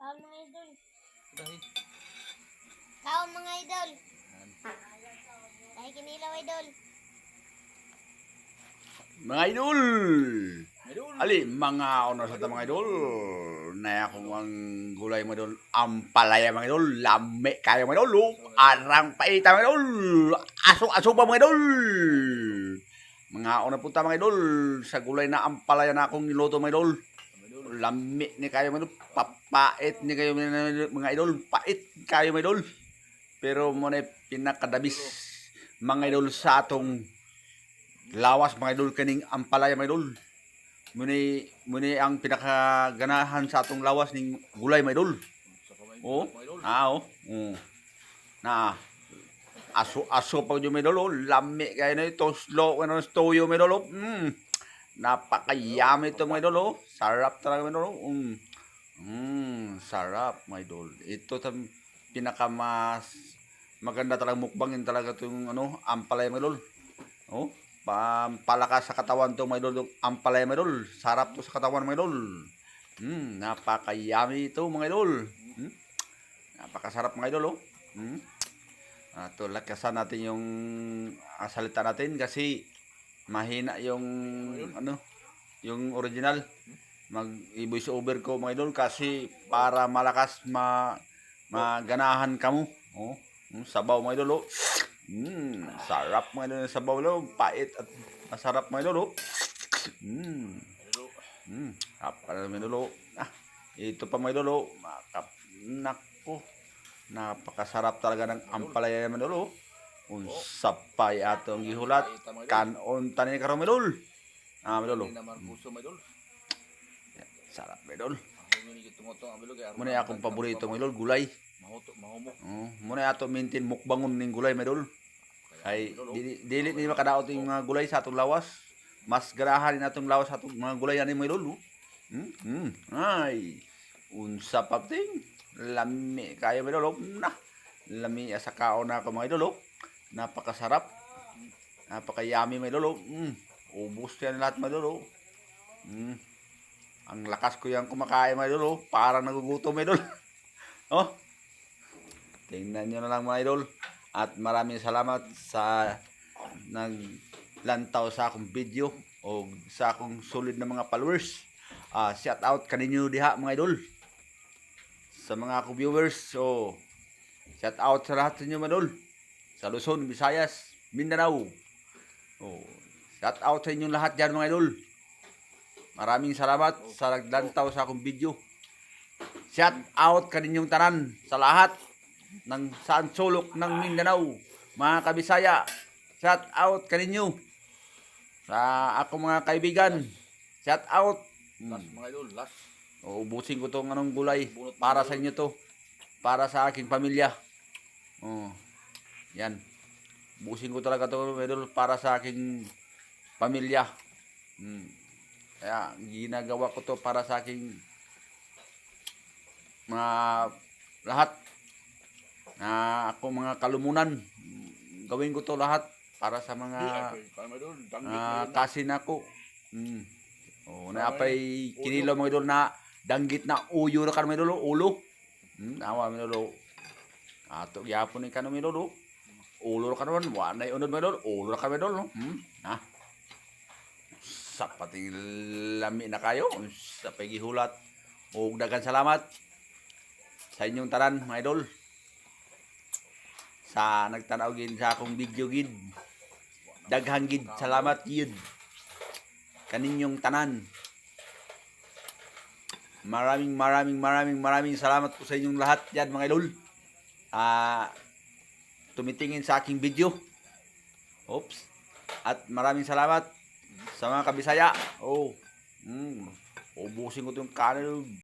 Kaon mga idol. Dahil. Kaon mga idol. Dahil kinilaw idol. Mga idol! Idol. Ali, mga ono sa mga idol. Na akong ang gulay mga idol. Ampalaya mga idol. Lame kayo mga idol. Arang paita mga idol. Aso-aso pa mga idol. Mga ono punta mga idol. Sa gulay na ampalaya na akong niluto mga idol. Lami ni kayo mga idol. Papait ni kayo mga idol. Pait kayo mga idol. Pero muna pinakadabis mga idol sa atong lawas mga idol kaning ampalaya mga idol. Muni ang pinakaganahan sa atong lawas ning gulay mga idol. Oh, oh. Na aso pa yung mga idol, lami kayo na ito, slow ano stoyo mga idol. Napakayami ito mga idol. Sarap talaga mga idol. Sarap mga idol. Ito tam pinakamas maganda talaga mukbangin talaga itong ampalaya mga idol. Oh, pampalakas sa katawan to mga idol, ampalaya mga idol. Sarap to sa katawan mga idol. Napakayami ito mga idol. Napakasarap mga idol. Ito, lakasan natin yung salita natin kasi mahina yung yung original. Mag-voice over ko mga idol kasi para malakas maganahan kamo. Oh, sabaw mga idol. Sarap mga idol, sabaw lo, pait at masarap mga idol. Apa mga idol. Ito pa mga idol. Nako. Napakasarap talaga ng ampalaya mga idol. Unsapay atong gihulat kanon tanin karon mga idol. Mga idol. Sarap mga idol. Muna akong paborito mga idol, gulay. Muna ato maintain mukbangon ning gulay mga idol. Ay dili ni makadaot yung mga gulay sa atong lawas. Mas ganahan ni atong lawas sa atong mga gulay ani mga idol. Ay unsa pa ting lami kayo mga idol. Lami sa kaon na ako mga idol. Napakasarap. Napakayami mga idol. Ubos yan lahat mga idol. Ang lakas ko yung kumakain mga idol. Parang nagugutom mga idol. Tingnan nyo na lang mga idol. At maraming salamat sa naglantaw sa akong video o sa akong solid na mga followers. Shout out kaninyo diha mga idol. Sa mga akong viewers. So, shout out sa lahat sa inyo mga idol. Sa Luzon, Visayas, Mindanao. Shout out sa inyong lahat dyan mga idol. Maraming salamat sa naglantaw sa akong video. Shout out kaninyong tanan sa lahat ng saan sulok ng Mindanao, mga kabisaya. Shout out kaninyo sa akong mga kaibigan. Shout out. Last mga idol, last. Ubusin ko tong gulay para sa inyo to. Para sa aking pamilya. Yan. Ubusin ko talaga to mga idol para sa aking pamilya. Kaya ginagawa ko to para sa aking mga lahat na ako mga kalumunan. Gawin ko to lahat para sa mga kasin ako. Napay kinilaw mga idol na danggit na uyo na kan mga idol, ulo. Awa mga idol. Ato gyapon ni kan mga idol. Ulo ra kanon, wa nay unod mga idol. Ulo ra ka mga idol. Sa pating lami na kayo. Sa pagihulat. Ug daghang salamat sa inyong tanan mga idol. Sa nagtanaw gid sa akong video gid. Daghang gid salamat gid kaninyong tanan. Maraming salamat po sa inyong lahat yan mga idol. Tumitingin sa aking video. At maraming salamat sa mga kabisaya. Ubusin ko itong kanin.